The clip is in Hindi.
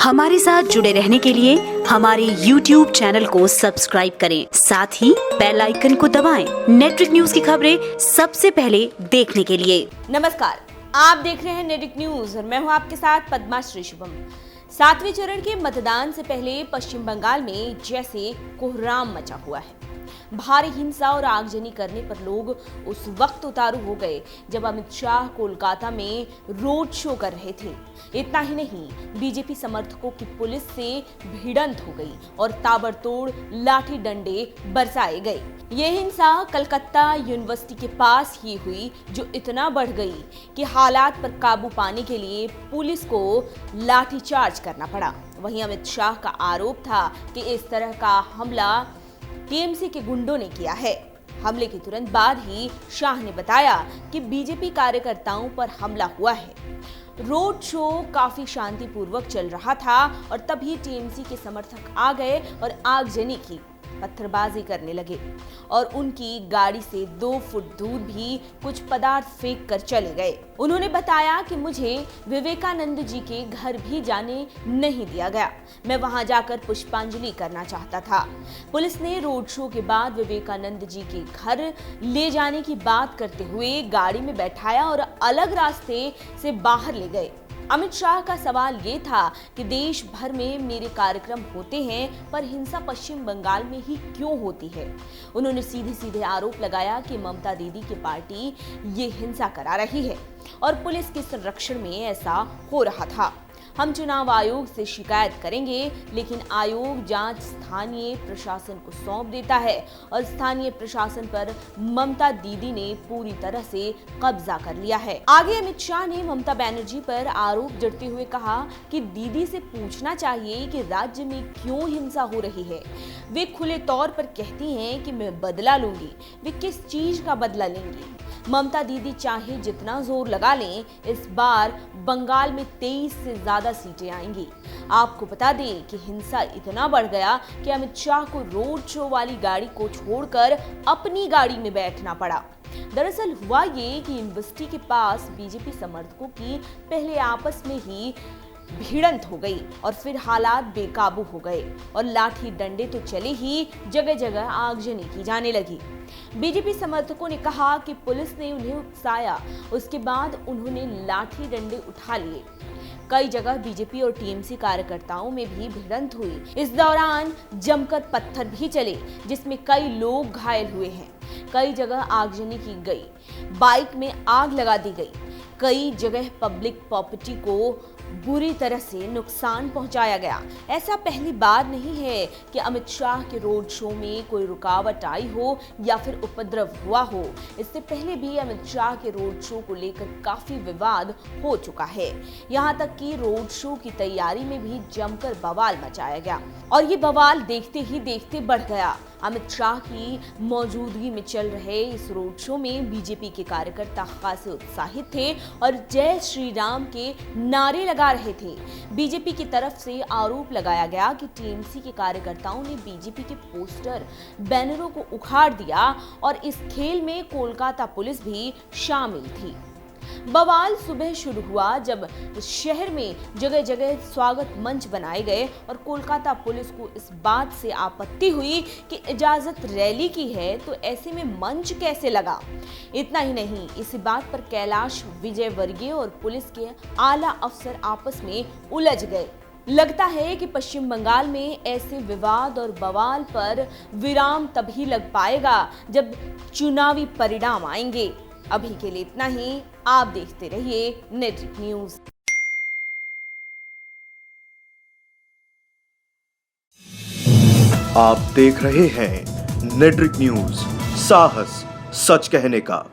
हमारे साथ जुड़े रहने के लिए हमारे YouTube चैनल को सब्सक्राइब करें, साथ ही बेल आइकन को दबाएं। नेट्रिक न्यूज की खबरें सबसे पहले देखने के लिए। नमस्कार, आप देख रहे हैं नेट्रिक न्यूज और मैं हूं आपके साथ पद्माश्री शुभम। 7वें चरण के मतदान से पहले पश्चिम बंगाल में जैसे कोहराम मचा हुआ है। भारी हिंसा और आगजनी करने पर लोग उस वक्त उतारू हो गए जब अमित शाह कोलकाता में रोड शो कर रहे थे। इतना ही नहीं, बीजेपी समर्थकों की पुलिस से भिड़ंत हो गई और ताबड़तोड़ लाठी डंडे बरसाए गए। ये हिंसा कलकत्ता यूनिवर्सिटी के पास ही हुई, जो इतना बढ़ गई कि हालात पर काबू पाने के लिए पुलिस को लाठीचार्ज करना पड़ा। वहीं अमित शाह का आरोप था कि इस तरह का हमला टीएमसी के गुंडों ने किया है। हमले के तुरंत बाद ही शाह ने बताया कि बीजेपी कार्यकर्ताओं पर हमला हुआ है। रोड शो काफी शांतिपूर्वक चल रहा था और तभी टीएमसी के समर्थक आ गए और आगजनी की, पत्थरबाजी करने लगे और उनकी गाड़ी से 2 फुट दूर भी कुछ पदार्थ फेंक कर चले गए। उन्होंने बताया कि मुझे विवेकानंद जी के घर भी जाने नहीं दिया गया, मैं वहां जाकर पुष्पांजलि करना चाहता था। पुलिस ने रोड शो के बाद विवेकानंद जी के घर ले जाने की बात करते हुए गाड़ी में बैठाया और अलग रास्ते से बाहर ले गए। अमित शाह का सवाल ये था कि देश भर में मेरे कार्यक्रम होते हैं, पर हिंसा पश्चिम बंगाल में ही क्यों होती है। उन्होंने सीधे सीधे आरोप लगाया कि ममता दीदी की पार्टी ये हिंसा करा रही है और पुलिस के संरक्षण में ऐसा हो रहा था। हम चुनाव आयोग से शिकायत करेंगे, लेकिन आयोग जांच स्थानीय प्रशासन को सौंप देता है और स्थानीय प्रशासन पर ममता दीदी ने पूरी तरह से कब्जा कर लिया है। आगे अमित शाह ने ममता बनर्जी पर आरोप जड़ते हुए कहा कि दीदी से पूछना चाहिए कि राज्य में क्यों हिंसा हो रही है। वे खुले तौर पर कहती हैं कि मैं बदला लूंगी, वे किस चीज का बदला लेंगी। ममता दीदी चाहे जितना जोर लगा लें, इस बार बंगाल में 23 से ज्यादा सीटें आएंगी। आपको बता दें कि हिंसा इतना बढ़ गया कि अमित शाह को रोड शो वाली गाड़ी को छोड़कर अपनी गाड़ी में बैठना पड़ा। दरअसल हुआ ये कि यूनिवर्सिटी के पास बीजेपी समर्थकों की पहले आपस में ही भिड़ंत हो गई और फिर हालात बेकाबू हो गए और लाठी डंडे तो चले ही, जगह जगह आगजनी की जाने लगी। बीजेपी समर्थकों ने कहा कि पुलिस ने उन्हें उकसाया, उसके बाद उन्होंने लाठी डंडे उठा लिए। कई जगह बीजेपी और टीएमसी कार्यकर्ताओं में भी भिड़ंत हुई। इस दौरान जमकर पत्थर भी चले, जिसमें कई लोग घायल हुए हैं। कई जगह आगजनी की गई, बाइक में आग लगा दी गई। कई जगह पब्लिक प्रॉपर्टी को बुरी तरह से नुकसान पहुंचाया गया। ऐसा पहली बार नहीं है कि अमित शाह के रोड शो में कोई रुकावट आई हो या फिर उपद्रव हुआ हो। इससे पहले भी अमित शाह के रोड शो को लेकर काफी विवाद हो चुका है। यहाँ तक कि रोड शो की तैयारी में भी जमकर बवाल मचाया गया और ये बवाल देखते ही देखते बढ़ गया। अमित शाह की मौजूदगी में चल रहे इस रोड शो में बीजेपी के कार्यकर्ता खासे उत्साहित थे और जय श्री राम के नारे लगा रहे थे। बीजेपी की तरफ से आरोप लगाया गया कि टीएमसी के कार्यकर्ताओं ने बीजेपी के पोस्टर, बैनरों को उखाड़ दिया और इस खेल में कोलकाता पुलिस भी शामिल थी। बवाल सुबह शुरू हुआ जब शहर में जगह जगह स्वागत मंच बनाए गए और कोलकाता पुलिस को इस बात से आपत्ति हुई कि इजाजत रैली की है तो ऐसे में मंच कैसे लगा। इतना ही नहीं, इसी बात पर कैलाश विजयवर्गीय और पुलिस के आला अफसर आपस में उलझ गए। लगता है कि पश्चिम बंगाल में ऐसे विवाद और बवाल पर विराम तभी लग पाएगा जब चुनावी परिणाम आएंगे। अभी के लिए इतना ही। आप देखते रहिए नेट्रिक न्यूज। आप देख रहे हैं नेट्रिक न्यूज, साहस सच कहने का।